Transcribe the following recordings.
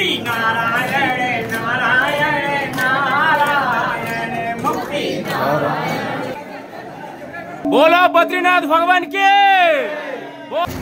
मुक्ति नारायण नारायण नारायण मुक्ति नारायण। बोलो बद्रीनाथ भगवान के।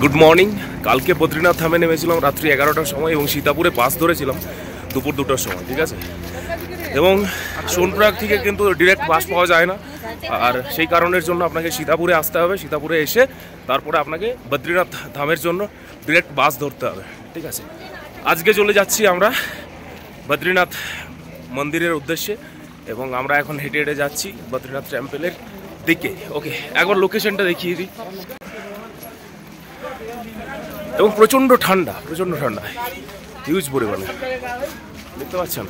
Good morning. কালকে বদ্রীনাথ ধামে নেমেছিলাম রাত্রি 11টার সময় এবং সীতাপুরে বাস ধরেছিলাম দুপুর 2টার সময়, ঠিক আছে। এবং সোনপ্রয়াগ থেকে কিন্তু ডিরেক্ট বাস পাওয়া যায় না, আর সেই কারণের জন্য আপনাকে সীতাপুরে আসতে হবে। সীতাপুরে এসে তারপরে আপনাকে বদ্রীনাথ ধামের জন্য ডিরেক্ট বাস ধরতে হবে, ঠিক আছে। আজকে চলে যাচ্ছি আমরা বদ্রীনাথ মন্দিরের উদ্দেশ্যে এবং আমরা এখন হেঁটে হেঁটে যাচ্ছি বদ্রীনাথ টেম্পলের দিকে। ওকে, একবার লোকেশনটা দেখিয়ে দিই। এবং প্রচণ্ড ঠান্ডা হিউজ পরিমাণে, দেখতে পাচ্ছেন।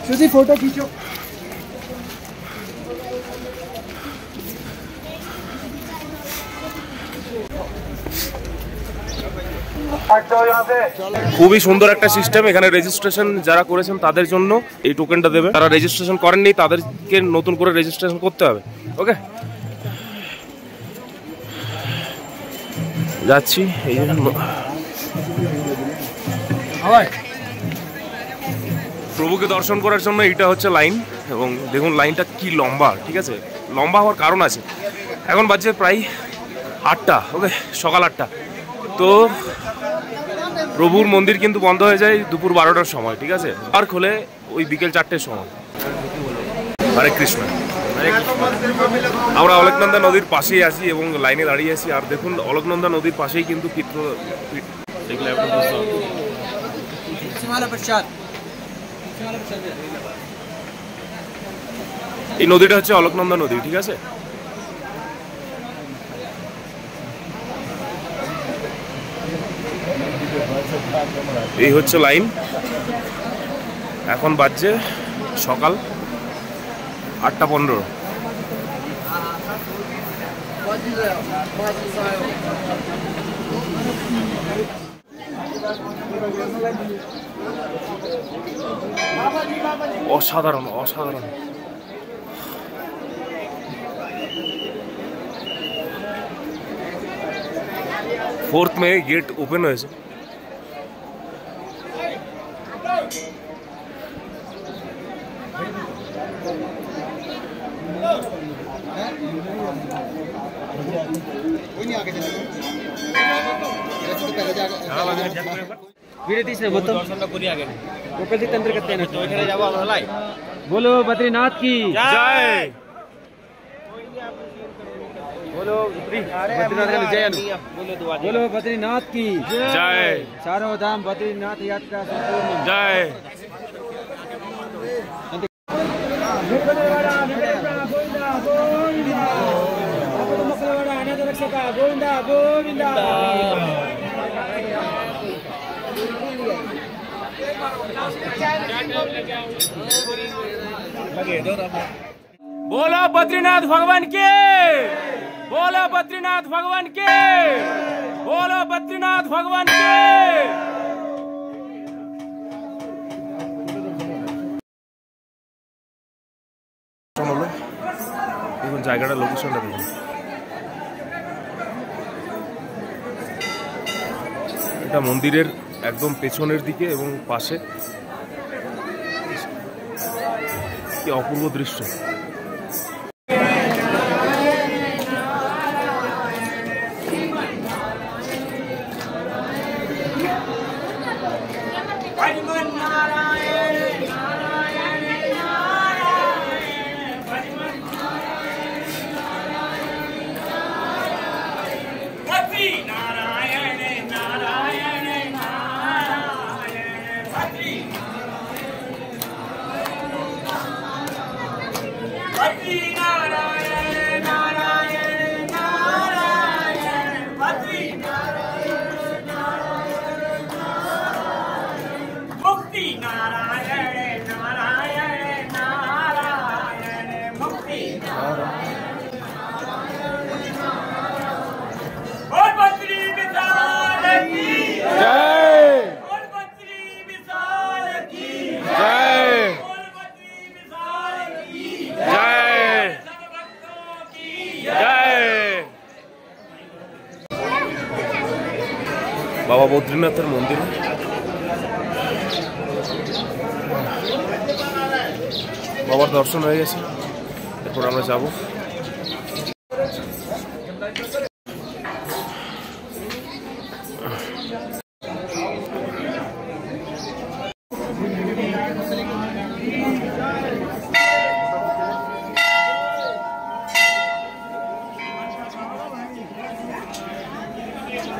शुद्धि फोटो खींचो। খুবই সুন্দর একটা সিস্টেম। এখানে রেজিস্ট্রেশন যারা করেছেন তাদের জন্য এই টোকেনটা দেবে, যারা রেজিস্ট্রেশন করেননি তাদেরকে নতুন করে রেজিস্ট্রেশন করতে হবে। ওকে, যাচ্ছি। এই প্রভুকে দর্শন করার জন্য এটা হচ্ছে লাইন, এবং দেখুন লাইনটা কি লম্বা, ঠিক আছে। লম্বা হওয়ার কারণ আছে। এখন বাজছে প্রায় 8টা, ওকে, সকাল 8টা। তো প্রভুর মন্দির কিন্তু বন্ধ হয়ে যায় দুপুর 12টার সময়, ঠিক আছে। আর খোলে ওই বিকেল 4টের সময়। হরে কৃষ্ণ। আমরা অলকনন্দা নদীর পাশেই আছি এবং লাইনে দাঁড়িয়ে আছি। আর দেখুন অলকনন্দা নদীর পাশেই কিন্তু এই নদীটা হচ্ছে অলকনন্দা নদী, ঠিক আছে। এই হচ্ছে লাইন। এখন বাজছে সকাল 8টা 15। অসাধারণ অসাধারণ। 4th মে গেট ওপেন হয়েছে। बोलो बद्रीनाथ की जय। बोलो बोलो बद्रीनाथ की जय। चारों धाम बद्रीनाथ यात्रा संपूर्ण जय। गोविंदा गोविंदा। बोलो बद्रीनाथ भगवान के। बोलो बद्रीनाथ भगवान के। बोलो बद्रीनाथ भगवान के। দেখুন জায়গাটা, লোকেশনটা দেখুন। এটা মন্দিরের একদম পেছনের দিকে এবং পাশে। কি অপূর্ব দৃশ্য। বাবা বদ্রীনাথের মন্দিরে। বাবার দর্শন হয়ে গেছে, এরপর আমরা যাব।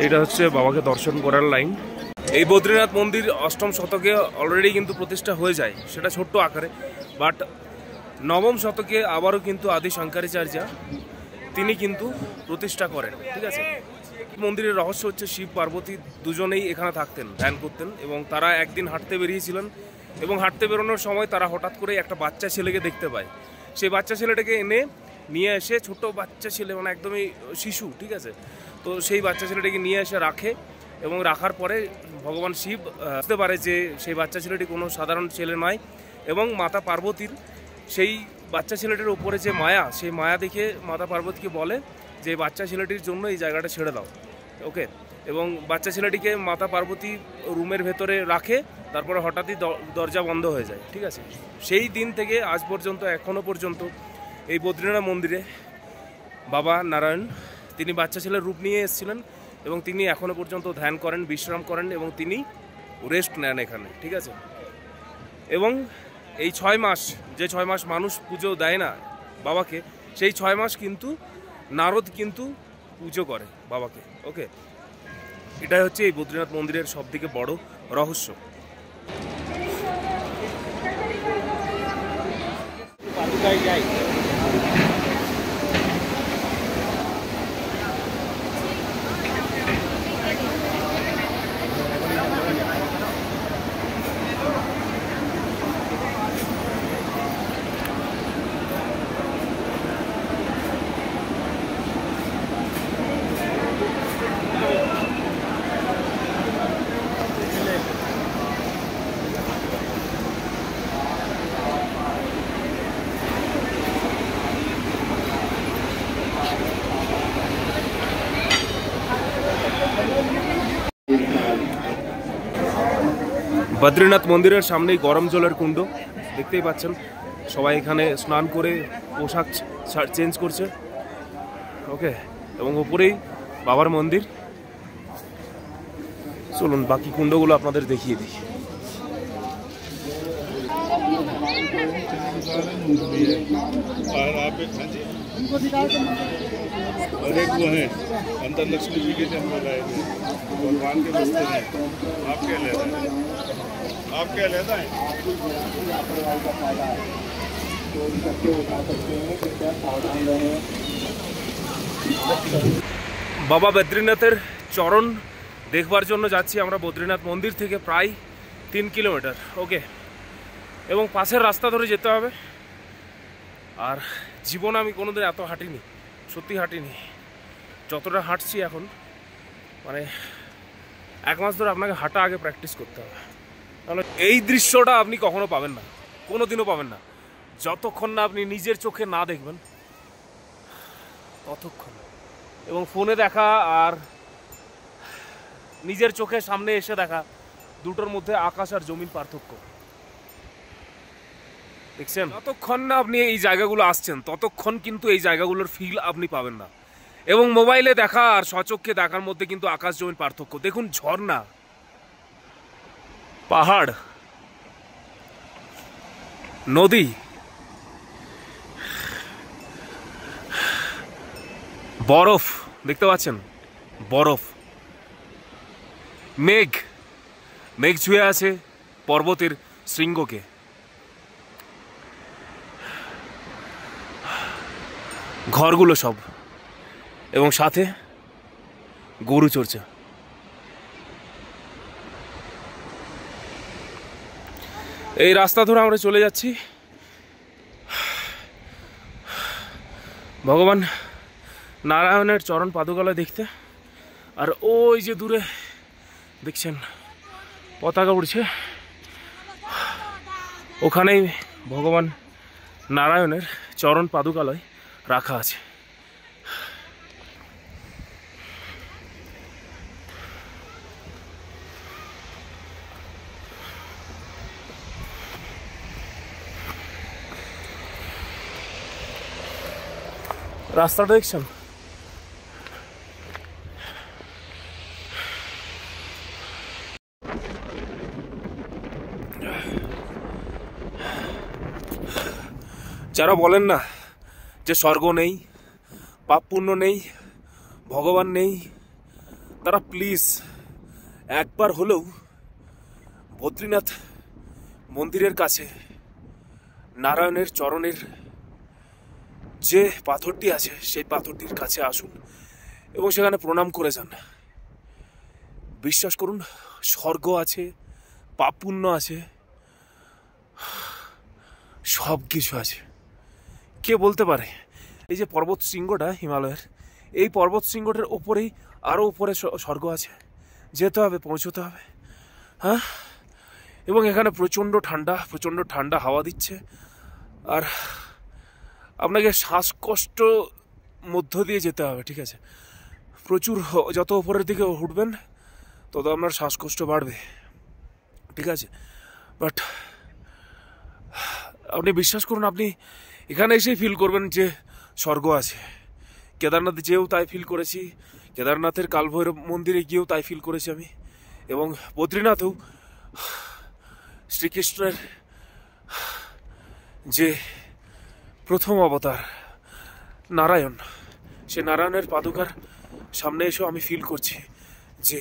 এটা হচ্ছে বাবাকে দর্শন করার লাইন। এই বদ্রীনাথ মন্দির অষ্টম শতকে অলরেডি কিন্তু প্রতিষ্ঠা হয়ে যায়, সেটা ছোট্ট আকারে। বাট নবম শতকে আবারও কিন্তু আদি শঙ্করাচার্য তিনি কিন্তু প্রতিষ্ঠা করেন, ঠিক আছে। মন্দিরের রহস্য হচ্ছে শিব পার্বতী দুজনেই এখানে থাকতেন, ধ্যান করতেন, এবং তারা একদিন হাঁটতে বেরিয়েছিলেন, এবং হাঁটতে বেরোনোর সময় তারা হঠাৎ করে একটা বাচ্চা ছেলেকে দেখতে পায়। সেই বাচ্চা ছেলেটাকে এনে নিয়ে এসে, ছোট্ট বাচ্চা ছেলে, মানে একদমই শিশু, ঠিক আছে। তো সেই বাচ্চা ছেলেটিকে নিয়ে এসে রাখে, এবং রাখার পরে ভগবান শিব বুঝতে পারে যে সেই বাচ্চা ছেলেটি কোনো সাধারণ ছেলে নয়, এবং মাতা পার্বতীর সেই বাচ্চা ছেলেটির ওপরে যে মায়া, সেই মায়া দেখে মাতা পার্বতীকে বলে যে বাচ্চা ছেলেটির জন্য এই জায়গাটা ছেড়ে দাও, ওকে। এবং বাচ্চা ছেলেটিকে মাতা পার্বতী রুমের ভেতরে রাখে, তারপরে হঠাৎই দরজা বন্ধ হয়ে যায়, ঠিক আছে। সেই দিন থেকে আজ পর্যন্ত, এখনও পর্যন্ত এই বদ্রীনাথ মন্দিরে বাবা নারায়ণ তিনি বাচ্চা ছেলের রূপ নিয়ে এসেছিলেন, এবং তিনি এখনও পর্যন্ত ধ্যান করেন, বিশ্রাম করেন, এবং তিনি রেস্ট নেন এখানে, ঠিক আছে। এবং এই 6 মাস, যে 6 মাস মানুষ পুজো দেয় না বাবাকে, সেই 6 মাস কিন্তু নারদ কিন্তু পুজো করে বাবাকে, ওকে। এটাই হচ্ছে এই বদ্রীনাথ মন্দিরের সবথেকে বড় রহস্য। বদ্রীনাথ মন্দিরের সামনেই গরম জলের কুণ্ড দেখতেই পাচ্ছেন, সবাই এখানে স্নান করে পোশাক চেঞ্জ করছে, ওকে। এবং উপরেই বাবার মন্দির। চলুন বাকি কুণ্ডগুলো আপনাদের দেখিয়ে দিই। और एक वो है अंदर लक्ष्मी जी के जन्म लाए थे भगवान के बस्ते हैं। आप क्या लेता है? आप क्या लेता है? বাবা বদ্রীনাথের চরণ দেখবার জন্য যাচ্ছি আমরা বদ্রীনাথ মন্দির থেকে প্রায় 3 কিলোমিটার, ওকে। এবং পাশের রাস্তা ধরে যেতে হবে। আর জীবনে আমি কোনোদিন এত হাঁটিনি, সত্যি হাঁটিনি। যতটা হাঁটছি এখন, মানে 1 মাস ধরে আপনাকে হাঁটা আগে প্র্যাকটিস করতে হবে, তাহলে এই দৃশ্যটা আপনি কখনো পাবেন না, কোনো দিনও পাবেন না, যতক্ষণ না আপনি নিজের চোখে না দেখবেন ততক্ষণ। এবং ফোনে দেখা আর নিজের চোখের সামনে এসে দেখা, দুটোর মধ্যে আকাশ আর জমিন পার্থক্য, দেখছেন। যতক্ষণ না আপনি এই জায়গাগুলো আসছেন ততক্ষণ কিন্তু এই জায়গাগুলোর ফিল আপনি পাবেন না। এবং মোবাইলে দেখা আর স্বচক্ষে দেখার মধ্যে কিন্তু আকাশ জমিন পার্থক্য। দেখুন ঝর্ণা, পাহাড়, নদী, বরফ দেখতে পাচ্ছেন, বরফ, মেঘ, মেঘ ছুঁয়ে আছে পর্বতের শৃঙ্গকে। ঘরগুলো সব, এবং সাথে গরু চড়ছে। এই রাস্তা ধরে আমরা চলে যাচ্ছি ভগবান নারায়ণের চরণ পাদুকালয় দেখতে। আর ওই যে দূরে দেখছেন পতাকা উড়ছে, ওখানেই ভগবান নারায়ণের চরণ পাদুকালয় রাখা আছে। রাস্তাটা দেখছেন? যারা বলেন না যে স্বর্গ নেই, পাপ পুণ্য নেই, ভগবান নেই, তারা প্লিজ একবার হলেও বদ্রীনাথ মন্দিরের কাছে নারায়ণের চরণের যে পাথরটি আছে সেই পাথরটির কাছে আসুন এবং সেখানে প্রণাম করে যান। বিশ্বাস করুন, স্বর্গ আছে, পাপ পুণ্য আছে, সব কিছু আছে। কে বলতে পারে এই যে পর্বত শৃঙ্গটা হিমালয়ের, এই পর্বত শৃঙ্গটার ওপরেই আরও উপরে স্বর্গ আছে, যেতে হবে, পৌঁছতে হবে। হ্যাঁ, এবং এখানে প্রচণ্ড ঠান্ডা হাওয়া দিচ্ছে, আর আপনাকে শ্বাসকষ্ট মধ্য দিয়ে যেতে হবে, ঠিক আছে? প্রচুর, যত উপরের দিকে উঠবেন তত আপনার শ্বাসকষ্ট বাড়বে, ঠিক আছে? বাট আপনি বিশ্বাস করুন, আপনি এখানে এসেই ফিল করবেন যে স্বর্গ আছে। কেদারনাথ যেও তাই ফিল করেছি, কেদারনাথের কালভৈরব মন্দিরে গিয়েও তাই ফিল করেছি আমি, এবং বদ্রীনাথেও শ্রীকৃষ্ণের যে প্রথম অবতার নারায়ণ, সে নারায়ণের পাদুকার সামনে এসেও আমি ফিল করছি যে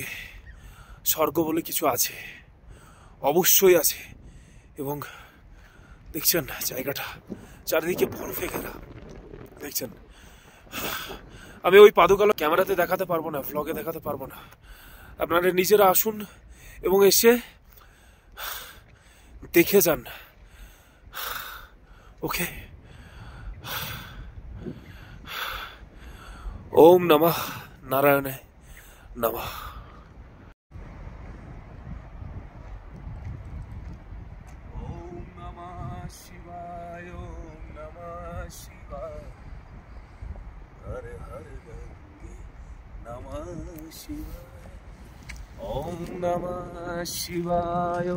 স্বর্গ বলে কিছু আছে, অবশ্যই আছে। এবং দেখছেন জায়গাটা চারিদিকে বরফে ঘেরা, দেখছেন? আমি ওই পাদুকাল ক্যামেরাতে দেখাতে পারবো না, ভ্লগে দেখাতে পারবো না। আপনারা নিজেরা আসুন এবং এসে দেখে যান। ওকে, ওম নমঃ নারায়ণে নমঃ। ওম নমঃ শিবায়, ওম নমঃ শিবায়, হর হর গঙ্গে নমঃ শিবায়, ওম নমঃ শিবায়।